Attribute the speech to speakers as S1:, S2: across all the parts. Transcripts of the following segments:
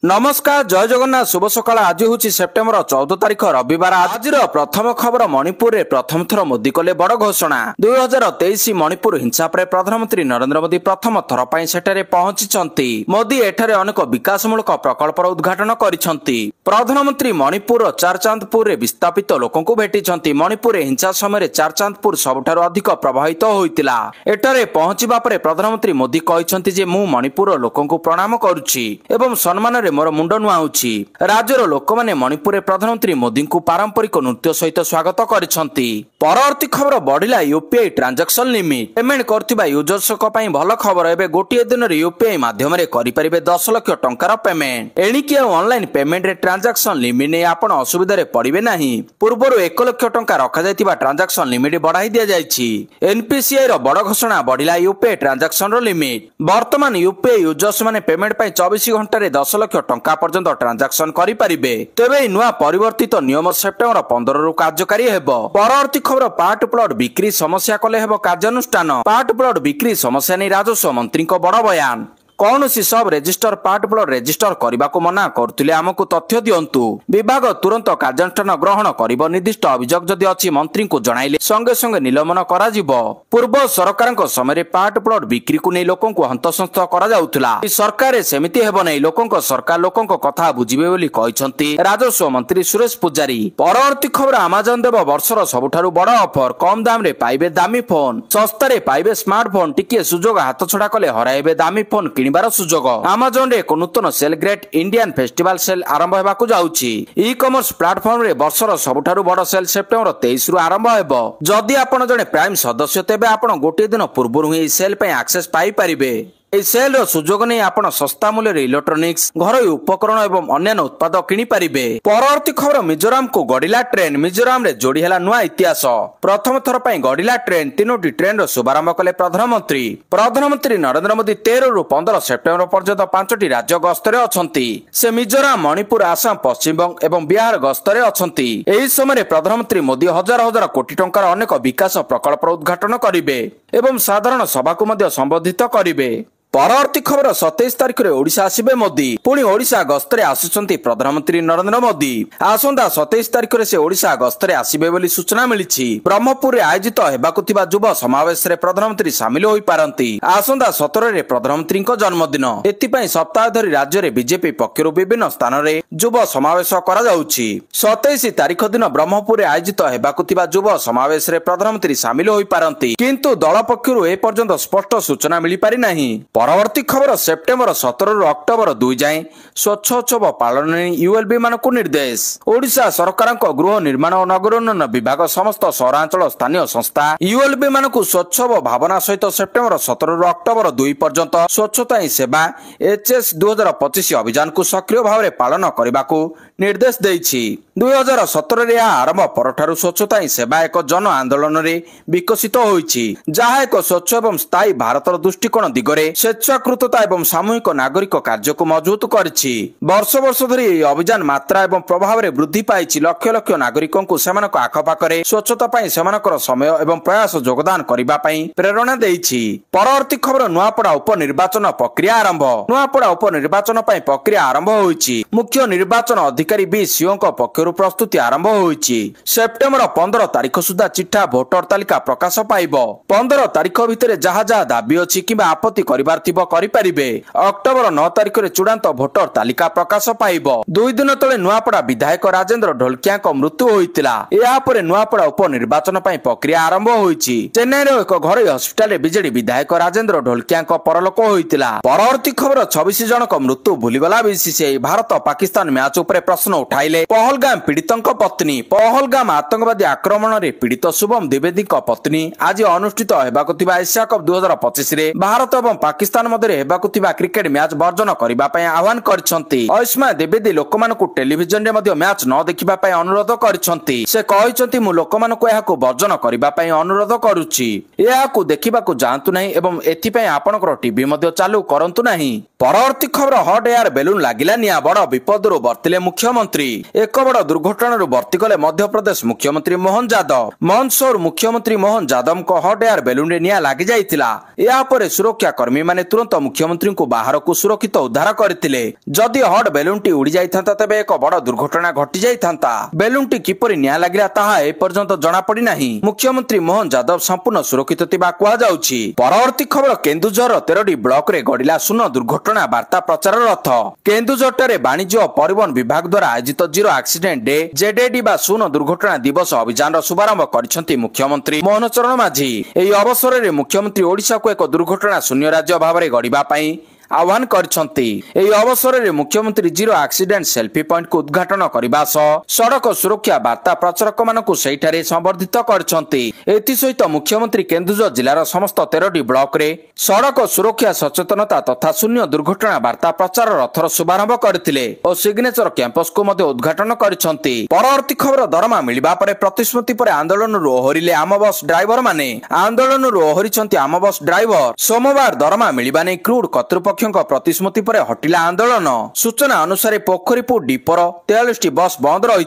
S1: नमस्कार जय जगन्नाथ शुभ सकाळ। आज हूँ सेप्टेम्बर 14 तारिख रविवार। आज प्रथम खबर मणिपुर में प्रथम थर मोदी कले बड़ घोषणा। 2023 मणिपुर हिंसा पर प्रधानमंत्री नरेंद्र मोदी प्रथम थर पर सेठारे पहुंची। मोदी एठारे अनेक विकासमूलक प्रकल्पर उद्घाटन करिसेंती। प्रधानमंत्री मणिपुर चारचांदपुर में विस्थापित लोकंकु भेटिसेंती। मणिपुर हिंसा समय चारचांदपुर सबुठारु अधिक प्रभावित होइतिला। एठारे पहुंचीबा परे प्रधानमंत्री मोदी कहिसेंती जे मु मणिपुर लोकंकु प्रणाम करूछि एवं सम्मान रे मोर मुंड नुआउछि। राज्यर लोक माने मणिपुर प्रधानमंत्री मोदी को पारंपरिक नृत्य सहित स्वागत करिसेंती। परवर्ती खबर बढ़िला यूपीआई ट्रांजैक्शन लिमिट। पेमेंट करथिबा यूजर्स को पई भल खबर। एबे गोटिए दिन रे यूपीआई माध्यम रे करि परिबे 10 लाख टंकार पेमेंट। एणिकी ऑनलाइन पेमेंट रे ट्रांजैक्शन लिमिट ने आपण असुविधा रे पड़िबे नाही। पूर्वरु 1 लाख टंका रखा जायतिबा ट्रांजैक्शन लिमिट बढ़ाई दिया जायछि। एनपीसीआई रो बड़ घोषणा बढ़िला यूपीआई ट्रांजैक्शन रो लिमिट। वर्तमान यूपीआई यूजर्स माने पेमेंट पई 24 घंटा रे 10 लाख टंका पर्यंत ट्रांजैक्शन करि परिबे। तेबे नुआ परिवर्तित नियम सेप्टेम्बर 15 रु कार्यकारी हेबो। परवर्ती खबर पार्ट प्लॉट बिक्री समस्या कले हेबो कार्यानुष्ठान। पार्ट प्लॉट बिक्री समस्या नै राजस्व मंत्री को बड़ बयान। कौन सी सब रेजिस्टर पार्ट प्लॉट रेजिस्टर करने को मना करथिले आमको तथ्य दियंतु। विभाग तुरंत कार्यानुष्ठान ग्रहण करिबो। निर्दिष्ट अभियोग जदि अछि मंत्री को जणाइले संगे संगे निलंबन करा जिवो। पूर्व सरकारक समय पार्ट प्लॉट बिक्री को नै लोकन को हंतसंत करा जाउथला। सरकार सेमिति हेबो नै। लोकन को सरकार लोकन को कथा बुझिबे बोली कहिसंती राजस्व मंत्री सुरेश पुजारी। परवर्ती खबर अमेजन देव वर्षर सबुठारु बड़ ऑफर। कम दाम रे पाइबे दामी फोन। सस्ता रे पाइबे स्मार्टफोन। टिके सुजोग हाथ छडा कले हराइबे दामी फोन किनिबार सुजोग। अमेजन रे एक नूतन sale great Indian festival sale आरंभ हेबाकु जाउछि। ई कॉमर्स प्लेटफॉर्म रे वर्षर सबुठारु बड़ सेल सेप्टेम्बर 23 रु आरंभ हेबो। जदि आपण जने प्राइम सदस्य तेबे आपण गोटे दिन पूर्वरु ही सेल पे एक्सेस पाई परिबे। सेल सुजोग नहीं आपण सस्ता मूल्य इलेक्ट्रोनिक्स घर उपकरण एवं अन्य उत्पाद किनी पारिबे। परवर्ती खबर मिजोराम को गडिला ट्रेन। मिजोराम रे जोड़ी हैला नुआ इतिहास। प्रथम थर पई गडिला ट्रेन 3टी ट्रेन रो शुभारंभ कले प्रधानमंत्री नरेंद्र मोदी 13 रु 15 सेप्टेम्बर पर्यंत 5टी राज्य गस्तरे अछंती। से मिजोराम मणिपुर आसाम पश्चिम बंग एवं बिहार गस्तरे अछंती। एही समय प्रधानमंत्री मोदी हजार हजार कोटी टंकार अनेक विकास प्रकल्प उद्घाटन करिवे एवं साधारण सभा को मध्य संबोधित करिवे। परवर्ती खबर 27 तारिख रे ओडिशा आसीबे मोदी। पुणी ओडिशा गस्तरे आसुचंती प्रधानमंत्री नरेंद्र मोदी। आसंदा 27 तारिख रे से ओडिशा गस्तरे आसीबे बोली सूचना मिलिछि। ब्रह्मपुर रे आयोजित हेबाकु थिबा युवा समावेश रे प्रधानमंत्री शामिल होई पारंती। आसंदा 17 रे प्रधानमंत्री को जन्मदिन। एथि पई सप्ताह धरि राज्य रे बीजेपी पक्षरु विभिन्न स्थान रे युवा समावेश करा जाउछि। 27 तारिख दिन ब्रह्मपुर रे आयोजित हेबाकु थिबा युवा समावेश रे प्रधानमंत्री शामिल होई पारंती। किंतु दल पक्षरु ए पर्यंत स्पष्ट सूचना मिली पारि नाही। परवर्ती खबर सेप्टेम्बर 17 रु अक्टोबर 2 जाए स्वच्छोत्सव पालन यूएलबी मानकु निर्देश। ओडिशा सरकार गृह निर्माण और नगरोन्नयन विभाग समस्त सहरांचल स्थानीय संस्था यूएलबी मानकु स्वच्छोत्सव भावना सहित सेप्टेम्बर 17 रु अक्टोबर 2 पर्यंत स्वच्छता ही सेवा एचएस 2025 अभियान को सक्रिय भाव में पालन करने को निर्देश देछि। 2017 रे आरंभ परठारु स्वच्छता ही सेवा एक जन आंदोलन रे विकसित होइछि। जहा एक स्वच्छ एवं स्थायी भारतर दृष्टिकोण दिगरे स्वेच्छाकृतता एवं सामूहिक नागरिक कार्य को मजबूत करिछि। वर्ष वर्ष धरि यह अभियान मात्रा एवं प्रभाव रे वृद्धि पाइछि। लक्ष लक्ष नागरिकों को सेमानक आखपाखरे स्वच्छता पई सेमानकर समय एवं प्रयास योगदान करिबा पई प्रेरणा देइछि। परवर्ती खबर नुआपड़ा उपनिर्वाचन प्रक्रिया आरंभ। नुआपड़ा उपनिर्वाचन पई प्रक्रिया आरंभ होइछि। मुख्य निर्वाचन अधिकारी बी सीओ को पक्षरु प्रस्तुति आरंभ होइछि। सेप्टेम्बर 15 तारिख सुधा चिठा भोटर तालिका प्रकाश पाइबो। 15 तारिख भितरे जहा जहा दाबी अछि किबा आपत्ति करिबार थिबो करि परिबे। अक्टोबर 9 तारिख रे चूड़ांत भोटर तालिका प्रकाश पाइबो। 2 दिन तले नुआपड़ा विधायक राजेंद्र ढोलकिया को मृत्यु होइतिला। एहा परे नुआपड़ा उपनिर्वाचन पई प्रक्रिया आरंभ होइछि। चेन्नई रो एक घरोई हॉस्पिटल रे बीजेडी विधायक राजेंद्र ढोलकिया को परलोक होइतिला। परवर्ती खबर 26 जन को मृत्यु भूलिगला बीसीसीआई। भारत पाकिस्तान मैच उपरे प्रश्न उठाइले पहलगाम पीड़ितों पत्नी। पहलगाम आतंकवादी आक्रमण रे पीड़ित शुभम द्विवेदी पत्नी आज अनुष्ठित हेबाकु थिबा एशिया कप 2025 रे भारत एवं पाकिस्तान मध्य हेबाकु थिबा क्रिकेट मैच वर्जन करबा पई आह्वान करछंती। ऐश्मा द्विवेदी लोकमानकु टेलीविजन रे मध्य मैच न देखिबा पई अनुरोध करछंती। से कहिसंती मु लोकमानकु एहाकु वर्जन करबा पई अनुरोध करूछि। एहाकु देखिबाकु जांतु नाही एवं एथि पई आपनकर टीवी मध्य चालू करंतु नाही। परवर्ती खबर हॉट एयर बेलून लागिला निया बड़ विपदरु बर्तिले मुख्यमंत्री। एक बड़ दुर्घटना वर्त्तिगले मध्यप्रदेश मुख्यमंत्री मोहन यादव। मंदसौर मुख्यमंत्री मोहन यादव को हट एयर बेलून रे निया लागि जाइतिला। या परे सुरक्षा कर्मी माने तुरंत मुख्यमंत्री को बाहर को सुरक्षित उद्धार करथिले। जदि हट बेलून टी उड़ी जाइथांता तबे एक बड़ दुर्घटना घटी जाइथांता। बेलून टी किपरि निया लागिला ताहा ए पर्यंत जणा पड़ी नाही। मुख्यमंत्री मोहन यादव संपूर्ण सुरक्षित थिबा कुआ जाउछि। परवर्ती खबर केन्दुझर 13टी ब्लॉक रे गडिला शून्य दुर्घटना वार्ता प्रचार रथ। केन्दुझर वाणिज्य और परिवहन विभाग द्वारा आयोजित जीरो एक्सीडेंट डे जेडेडी बा शून्य दुर्घटना दिवस अभियान शुभारंभ करिसेंति मुख्यमंत्री मोहन चरण माझी। एही अवसर रे मुख्यमंत्री ओडिशा को एक दुर्घटना शून्य राज्य भाव में गढ़ा आह्वान करछंती। एही अवसर रे मुख्यमंत्री जीरो एक्सीडेंट सेल्फी पॉइंट को उद्घाटन करबा सह सड़क सुरक्षा वार्ता प्रचारक मानकु सेठारे संबर्धित करछंती। एथि सहित मुख्यमंत्री केन्दुझर जिलार समस्त 13टी ब्लॉक रे सड़क सुरक्षा सचेतनता तथा शून्य दुर्घटना वार्ता प्रचार रथर शुभारंभ करथिले और सिग्नेचर कैंपस को मध्य उद्घाटन करछंती। परवर्ती खबर दरमा मिलिबा परे प्रतिश्रुति परे आंदोलन रो ओहरिले आम बस ड्राइवर माने। आंदोलन रो ओहरिछंती आम बस ड्राइवर। सोमवार दरमा मिलिबा नै क्रूड कर्तृपक्ष प्रतिश्रुति पर हटिला आंदोलन। सूचना अनुसार पोखरीपुर डिपोर 43 बस बंद रही।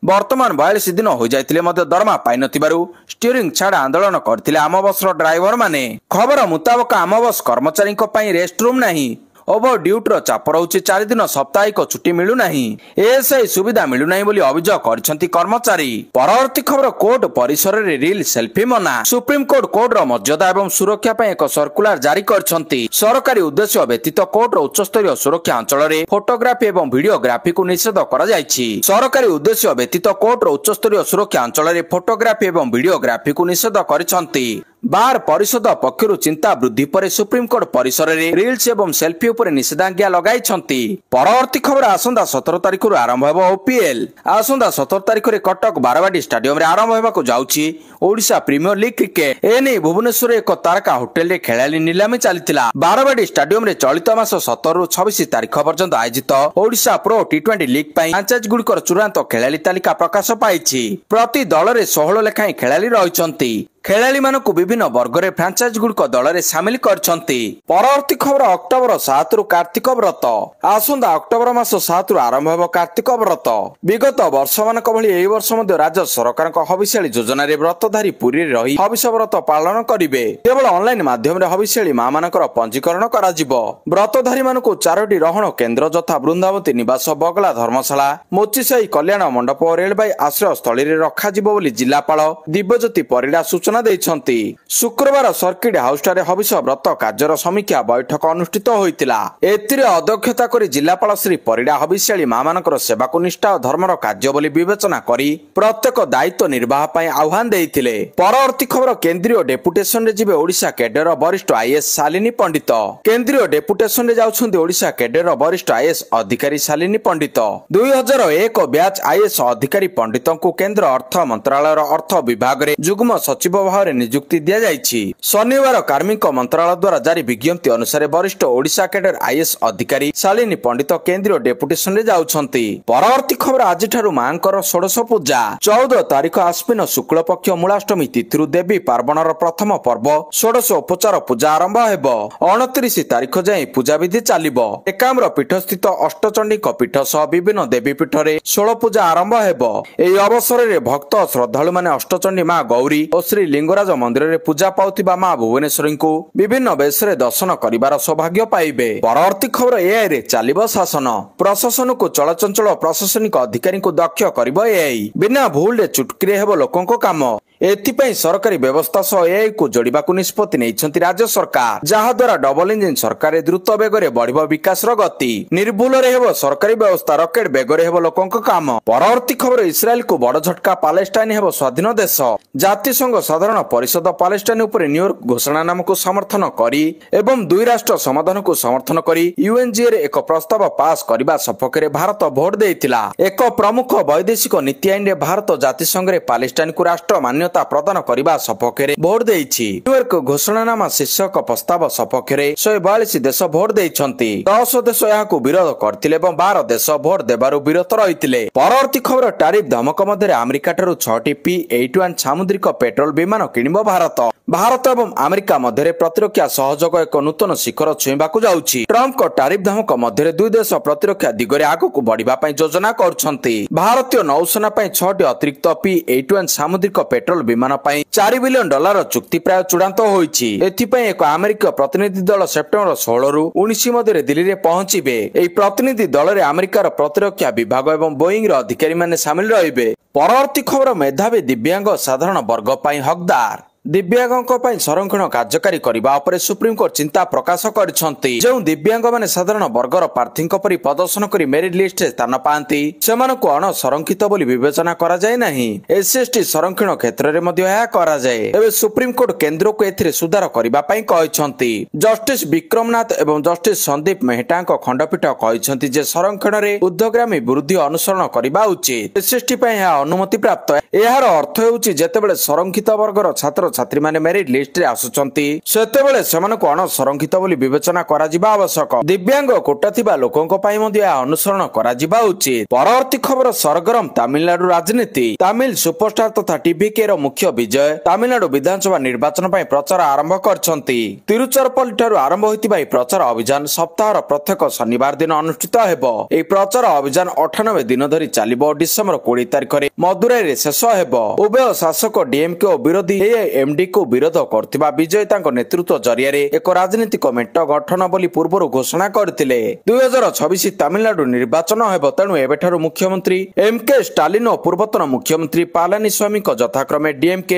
S1: वर्तमान 42 दिन हो जाइतिले मध्य दरमा पाइ नथिबारु स्टीयरिंग छाड़ आंदोलन करथिले आम बस ड्राइवर माने। खबर मुताबक आम बस कर्मचारी रेस्ट रूम नहीं। ओभर ड्यूटर चाप रहुछि 4 दिन साप्ताहिक छुट्टी मिलु नाही। एएसआई सुविधा मिलु नाही बोली अभियोग करछंती कर्मचारी। परवर्ती खबर कोर्ट परिसर रे रील सेल्फी मना। सुप्रीम कोर्ट कोर्ट रो मर्यादा एवं सुरक्षा पय एक सर्कुलर जारी करछंती। सरकारी उद्देश्य व्यतीत कोर्ट रो उच्च स्तरीय सुरक्षा अंचल रे फोटोग्राफी एवं वीडियोग्राफी को निषेध करा जायछि। सरकारी उद्देश्य व्यतीत कोर्ट रो उच्च स्तरीय सुरक्षा अंचल रे फोटोग्राफी एवं वीडियोग्राफी को निषेध करछंती। बार परिषद पक्षरु चिंता वृद्धि पर सुप्रीम कोर्ट परिसर रे रील्स एवं सेल्फी उपर निषेधाज्ञा लगाइछंती। परवर्ती खबर आसंदा 17 तारिख रु आरंभ हेबो ओपीएल। आसंदा 17 तारिख रे कटक बारवाटी स्टेडियम रे आरंभ हेबाकु जाउछि ओडिशा प्रीमियर लीग क्रिकेट। एने भुवनेश्वर एक तारका होटेल रे खेलाली निलामी चलितिला। बारवाटी स्टेडियम रे चलित मास 17 रु 26 तारिख पर्यंत आयोजित ओडिशा प्रो टी20 लीग पई फ्रांचाइज गुडकर चूड़ांत खेलाली तालिका प्रकाश पाइछि। प्रति दल रे 16 लेखाई खेलाली रहिछंती। खेलाड़ी मानकु विभिन्न वर्ग रे फ्रांचाइज गुडक दल रे शामिल करछंती। परवर्ती खबर अक्टोबर 7 रु कार्तिक व्रत। आसंदा अक्टोबर मास 7 रु आरंभ हेबो कार्तिक व्रत। विगत वर्ष मानक भली एही वर्ष मध्ये राज्य सरकार हविष्याली योजना रे व्रतधारी पुरी रही हविष्य व्रत पालन करिवे। केवल ऑनलाइन माध्यम रे हविष्याली मां मानकर पंजीकरण करा जिवो। व्रतधारी मानकु 4टी रहण केन्द्र यथा वृंदावती निवास बगला धर्मशाला मोचिसाई कल्याण मंडप और रेलबाई आश्रय स्थली रे रखा जिवो बोली जिल्लापाल दिव्यज्योति परिडा सूचना दैछंती। शुक्रवार सर्किट हाउस ठारे हविष्य व्रत कार्यर समीक्षा बैठक अनुष्ठित होइतिला। एथिरे अध्यक्षता करी जिल्लापाल श्री परिडा हविष्याली मां मानकर सेवा को निष्ठा और धर्मर कार्य बोली विवेचना करी प्रत्येक दायित्व निर्वाह पई आह्वान देइथिले। परवर्ती खबर केंद्रीय डेपुटेशन रे जिबे ओडिशा कैडर वरिष्ठ आईएएस शालिनी पंडित। केंद्रीय डेपुटेशन रे जाउछंती ओडिशा कैडर वरिष्ठ आईएएस अधिकारी शालिनी पंडित। 2001 बैच आईएएस अधिकारी पंडितों को केंद्र अर्थ मंत्रालय अर्थ विभाग रे जुग्म सचिव भाव नियुक्ति दिया जायछि। शनिवार कार्मिक मंत्रालय द्वारा जारी विज्ञप्ति अनुसार वरिष्ठ ओडिशा कैडर आईएएस अधिकारी शालिनी पंडित केंद्रीय डेपुटेशन रे जाउछंती। परवर्ती खबर आज ठारु मांकर षोडश पूजा। 14 तारिख आश्विन शुक्ल पक्ष मूलाष्टमी तिथिरु देवी पार्वणर प्रथम पर्व षोडश उपचार पूजा आरंभ हेबो। 29 तारिख जाए पूजा विधि चलिबो। एकाम्र पीठ स्थित अष्टचंडी पीठ सह विभिन्न देवी पीठ रे 16 पूजा आरंभ हेबो। एही अवसर रे भक्त श्रद्धालु माने अष्टचंडी मां गौरी और श्री लिंगराज मंदिर रे पूजा पाउथिबा मां भुवनेश्वरी को विभिन्न वेश रे दर्शन करिवार सौभाग्य पाइबे। परवर्ती खबर एआई रे चलिबो शासन। प्रशासन को चलचंचल प्रशासनिक अधिकारी को दक्ष करिबो एआई। बिना भूल रे चुटकी रे हेबो लोकन को काम। एथिपाई सरकारी व्यवस्था सह एआई को जोड़िबाकु निष्पत्ति नेइछंती राज्य सरकार। जहा द्वारा डबल इंजिन सरकार द्रुत बेग रे बढ़िबो विकास रो गति। निर्भूल रे हेबो सरकारी व्यवस्था रॉकेट बेग रे हेबो लोकन को काम। परवर्ती खबर इस्राएल को बड़ झटका पालेस्टाइन हेबो स्वाधीन देश। जातिसंघ साधारण परिषद पालेस्टाइन उपर न्यूयॉर्क घोषणा नाम को समर्थन करी एवं दुई राष्ट्र समाधान को समर्थन करी यूएनजीए रे एक प्रस्ताव पास करबा सपक्ष रे भारत भोट देइतिला। एक प्रमुख वैदेशिक नीति आईन रे भारत जातिसंघ रे पालेस्टाइन को राष्ट्र मान्यता प्रदान करबा सपक्ष रे भोट देइछि। न्यूयॉर्क घोषणानामा शीर्षक प्रस्ताव सपक्ष रे 142 देश भोट देइछंती। 10 देश याकू विरोध करथिले एवं 12 देश भोट देबारु विरत रहिथिले। परवर्ती खबर टारिफ धमक मध्ये अमेरिका ठारु 6टी P-81 सामुद्रिक पेट्रोल विमान किनिबो भारत। ଭାରତ ଏବଂ ଆମେରିକା ମଧ୍ୟରେ ପ୍ରତିରକ୍ଷା ସହଯୋଗ ଏକ ନୂତନ ଶିଖର ଛୁଇଁବାକୁ ଯାଉଛି। ଟ୍ରମ୍ପଙ୍କ ଟାରିଫ ଧମକ ମଧ୍ୟରେ ଦୁଇ ଦେଶ ପ୍ରତିରକ୍ଷା ଦିଗରେ ଆଗକୁ ବଢିବା ପାଇଁ ଯୋଜନା କରୁଛନ୍ତି। ଭାରତୀୟ ନୌସେନା ପାଇଁ 6ଟି ଅତିରିକ୍ତ P-81 ସାମୁଦ୍ରିକ ପେଟ୍ରୋଲ ବିମାନ ପାଇଁ $4 ବିଲିୟନ ଚୁକ୍ତି ପ୍ରାୟ ଚୂଡାନ୍ତ ହୋଇଛି। ଏଥିପାଇଁ ଏକ ଆମେରିକୀୟ ପ୍ରତିନିଧି ଦଳ ସେପ୍ଟେମ୍ବର 16ରୁ 19 ମଧ୍ୟରେ ଦିଲ୍ଲୀରେ ପହଞ୍ଚିବେ। ଏହି ପ୍ରତିନିଧି ଦଳରେ ଆମେରିକାର ପ୍ରତିରକ୍ଷା ବିଭାଗ ଏବଂ ବୋଇଂର ଅଧିକାରୀମାନେ ସାମିଲ ରହିବେ। ପରବର୍ତ୍ତୀ ଖବର ମେଧାବୀ ଦିବ୍ୟାଙ୍ଗ ସାଧାରଣ ବର୍ଗ ପାଇଁ ହକଦାର। ଦିବ୍ୟାଙ୍ଗଙ୍କ ପାଇଁ ସଂରକ୍ଷଣ କାର୍ଯ୍ୟକାରୀ କରିବା ଉପରେ ସୁପ୍ରିମକୋର୍ଟ ଚିନ୍ତା ପ୍ରକାଶ କରିଛନ୍ତି। ଯେଉଁ ଦିବ୍ୟାଙ୍ଗମାନେ ସାଧାରଣ ବର୍ଗର ପ୍ରାର୍ଥୀଙ୍କ ପରି ପ୍ରଦର୍ଶନ କରି ମେରିଟ ଲିଷ୍ଟରେ ସ୍ଥାନ ପାଆନ୍ତି ସେମାନଙ୍କୁ ଅଣସଂରକ୍ଷିତ ବୋଲି ବିବେଚନା କରାଯାଏ ନାହିଁ। SC/ST ସଂରକ୍ଷଣ କ୍ଷେତ୍ରରେ ମଧ୍ୟ ଏହା କରାଯାଏ। ଏବେ ସୁପ୍ରିମକୋର୍ଟ କେନ୍ଦ୍ରକୁ ଏଥିରେ ସୁଧାର କରିବା ପାଇଁ କହିଛନ୍ତି। ଜଷ୍ଟିସ ବିକ୍ରମନାଥ ଏବଂ ଜଷ୍ଟିସ ସନ୍ଦୀପ ମେହେଟ୍ଟାଙ୍କ ଖଣ୍ଡପୀଠ କହିଛନ୍ତି ଯେ ସଂରକ୍ଷଣରେ ଊର୍ଦ୍ଧ୍ୱଗାମୀ ବୃଦ୍ଧି ଅନୁସରଣ କରିବା ଉଚିତ। SC/ST ପାଇଁ ଏହା ଅନୁମତି ପ୍ରାପ୍ତ। ଏହାର ଅର୍ଥ ହେଉଛି ଯେତେବେଳେ ସଂରକ୍ଷିତ ବର୍ଗର ଛାତ୍ରଛାତ୍ରୀମାନେ ମେରିଟ ଲିଷ୍ଟରେ ଆସୁଛନ୍ତି ସେତେବେଳେ ସେମାନଙ୍କୁ ଅଣସଂରକ୍ଷିତ ବୋଲି ବିବେଚନା କରାଯିବା ଆବଶ୍ୟକ। ଦିବ୍ୟାଙ୍ଗ କୋଟା ଥିବା ଲୋକଙ୍କ ପାଇଁ ମଧ୍ୟ ଏହା ଅନୁସରଣ କରାଯିବା ଉଚିତ। ପରବର୍ତ୍ତୀ ଖବର ସରଗରମ ତାମିଲନାଡୁ ରାଜନୀତି। ତାମିଲ ସୁପରଷ୍ଟାର ତଥା TVK ର ମୁଖ୍ୟ ବିଜୟ ତାମିଲନାଡୁ ବିଧାନସଭା ନିର୍ବାଚନ ପାଇଁ ପ୍ରଚାର ଆରମ୍ଭ କରିଛନ୍ତି। ତିରୁଚିରାପଲ୍ଲୀ ଠାରୁ ଆରମ୍ଭ ହୋଇଥିବା ଏହି ପ୍ରଚାର ଅଭିଯାନ ସପ୍ତାହର ପ୍ରତ୍ୟେକ ଶନିବାର ଦିନ ଅନୁଷ୍ଠିତ ହେବ। ଏହି ପ୍ରଚାର ଅଭିଯାନ 98 ଦିନ ଧରି ଚାଲିବ ଓ ଡିସେମ୍ବର 20 ତାରିଖରେ ମଦୁରାଇରେ ଶେଷ ହେବ। ଉଭୟ ଶାସକ DMK ଓ ବିରୋଧୀ AIMD କୁ ବିରୋଧ କରୁଥିବା ବିଜୟ ତାଙ୍କ ନେତୃତ୍ୱ ଜରିଆରେ ଏକ ରାଜନୈତିକ ମେଣ୍ଟ ଗଠନ ବୋଲି ପୂର୍ବରୁ ଘୋଷଣା କରିଥିଲେ। 2026 ତାମିଲନାଡୁ ନିର୍ବାଚନ ହେବ। ତେଣୁ ଏବେଠାରୁ ମୁଖ୍ୟମନ୍ତ୍ରୀ MK ଷ୍ଟାଲିନ ଓ ପୂର୍ବତନ ମୁଖ୍ୟମନ୍ତ୍ରୀ ପାଲାନିସ୍ୱାମୀଙ୍କ ଯଥାକ୍ରମେ DMK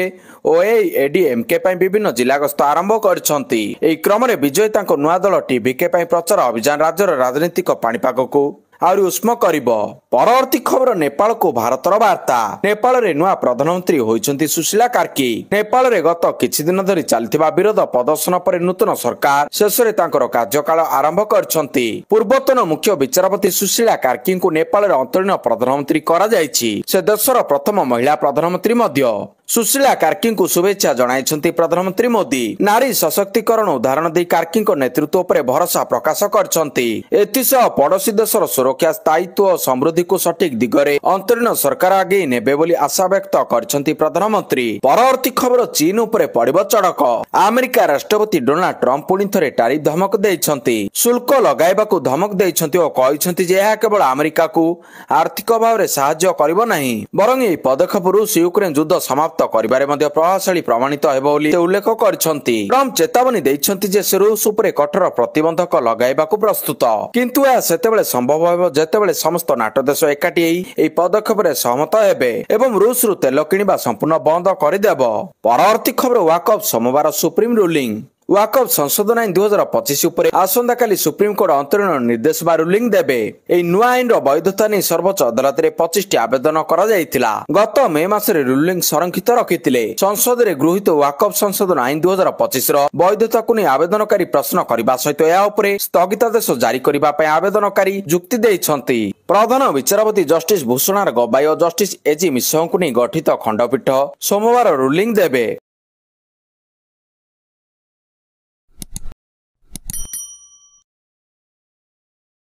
S1: ଓ AIADMK ପାଇଁ ବିଭିନ୍ନ ଜିଲ୍ଲା ଗସ୍ତ ଆରମ୍ଭ କରିଛନ୍ତି। ଏହି କ୍ରମରେ ବିଜୟ ତାଙ୍କ ନୂଆ ଦଳ TVK ପାଇଁ ପ୍ରଚାର ଅଭିଯାନ ରାଜ୍ୟର ରାଜନୈତିକ ପାଣିପାଗକୁ ଆହୁରି ଉଷ୍ମ କରିବ। ପରବର୍ତ୍ତୀ ଖବର ନେପାଳକୁ ଭାରତର ବାର୍ତ୍ତା। ନେପାଳରେ ନୂଆ ପ୍ରଧାନମନ୍ତ୍ରୀ ହୋଇଛନ୍ତି ସୁଶୀଲା କାର୍କି। ନେପାଳରେ ଗତ କିଛି ଦିନ ଧରି ଚାଲିଥିବା ବିରୋଧ ପ୍ରଦର୍ଶନ ପରେ ନୂତନ ସରକାର ଶେଷରେ ତାଙ୍କର କାର୍ଯ୍ୟକାଳ ଆରମ୍ଭ କରିଛନ୍ତି। ପୂର୍ବତନ ମୁଖ୍ୟ ବିଚାରପତି ସୁଶୀଲା କାର୍କିଙ୍କୁ ନେପାଳରେ ଅନ୍ତରୀଣ ପ୍ରଧାନମନ୍ତ୍ରୀ କରାଯାଇଛି। ସେ ଦେଶର ପ୍ରଥମ ମହିଳା ପ୍ରଧାନମନ୍ତ୍ରୀ ମଧ୍ୟ। ସୁଶୀଲା କାର୍କିଙ୍କୁ ଶୁଭେଚ୍ଛା ଜଣାଇଛନ୍ତି ପ୍ରଧାନମନ୍ତ୍ରୀ ମୋଦି। ନାରୀ ସଶକ୍ତିକରଣ ଉଦାହରଣ ଦେଇ କାର୍କିଙ୍କ ନେତୃତ୍ୱ ଉପରେ ଭରସା ପ୍ରକାଶ କରିଛନ୍ତି। ଏଥିସହ ପଡୋଶୀ ଦେଶର ସୁରକ୍ଷା ସ୍ଥାୟିତ୍ୱ ଓ ସମୃଦ୍ଧିକୁ ସଠିକ ଦିଗରେ ଅନ୍ତରୀଣ ସରକାର ଆଗେଇ ନେବେ ବୋଲି ଆଶାବ୍ୟକ୍ତ କରିଛନ୍ତି ପ୍ରଧାନମନ୍ତ୍ରୀ। ପରବର୍ତ୍ତୀ ଖବର ଚୀନ ଉପରେ ପଡ଼ିବ ଚଡ଼କ। ଆମେରିକା ରାଷ୍ଟ୍ରପତି ଡୋନାଲ୍ଡ ଟ୍ରମ୍ପ ପୁଣି ଥରେ ଟାରିଫ ଧମକ ଦେଇଛନ୍ତି। ଶୁଳ୍କ ଲଗାଇବାକୁ ଧମକ ଦେଇଛନ୍ତି ଓ କହିଛନ୍ତି ଯେ ଏହା କେବଳ ଆମେରିକାକୁ ଆର୍ଥିକ ଭାବରେ ସାହାଯ୍ୟ କରିବ ନାହିଁ ବରଂ ଏହି ପଦକ୍ଷେପ ରୁଷ ୟୁକ୍ରେନ ଯୁଦ୍ଧ ସମାପ୍ତ କରିବାରେ ମଧ୍ୟ ପ୍ରଭାବଶାଳୀ ପ୍ରମାଣିତ ହେବ ବୋଲି ସେ ଉଲ୍ଲେଖ କରିଛନ୍ତି। ଟ୍ରମ୍ପ ଚେତାବନୀ ଦେଇଛନ୍ତି ଯେ ସେ ରୁଷ ଉପରେ କଠୋର ପ୍ରତିବନ୍ଧକ ଲଗାଇବାକୁ ପ୍ରସ୍ତୁତ କିନ୍ତୁ ଏହା ସେତେବେଳେ ସମ୍ଭବ ହେବ ଯେତେବେଳେ ସମସ୍ତ ନାଟୋ ଦେଶ ଏକାଠି ଏହି ପଦକ୍ଷେପରେ ସହମତ ହେବେ ଏବଂ ରୁଷରୁ ତେଲ କିଣିବା ସମ୍ପୂର୍ଣ୍ଣ ବନ୍ଦ କରିଦେବ। ପରବର୍ତ୍ତୀ ଖବର ୱାକଫ ସୋମବାର ସୁପ୍ରିମ ରୁଲିଂ। ୱାକଫ ସଂଶୋଧନ ଆଇନ 2025 ଉପରେ ଆସନ୍ତାକାଲି ସୁପ୍ରିମକୋର୍ଟ ଅନ୍ତରୀଣ ନିର୍ଦ୍ଦେଶ ବା ରୁଲିଂ ଦେବେ। ଏହି ନୂଆ ଆଇନର ବୈଧତା ନେଇ ସର୍ବୋଚ୍ଚ ଅଦାଲତରେ 25ଟି ଆବେଦନ କରାଯାଇଥିଲା। ଗତ ମେ ମାସରେ ରୁଲିଂ ସଂରକ୍ଷିତ ରଖିଥିଲେ। ସଂସଦରେ ଗୃହୀତ ୱାକଫ ସଂଶୋଧନ ଆଇନ 2025ର ବୈଧତାକୁ ନେଇ ଆବେଦନକାରୀ ପ୍ରଶ୍ନ କରିବା ସହିତ ଏହା ଉପରେ ସ୍ଥଗିତାଦେଶ ଜାରି କରିବା ପାଇଁ ଆବେଦନକାରୀ ଯୁକ୍ତି ଦେଇଛନ୍ତି। ପ୍ରଧାନ ବିଚାରପତି ଜଷ୍ଟିସ ଭୂଷଣାର ଗବାଇ ଓ ଜଷ୍ଟିସ AG ମିଶ୍ରଙ୍କୁ ନେଇ ଗଠିତ ଖଣ୍ଡପୀଠ ସୋମବାର ରୁଲିଂ ଦେବେ।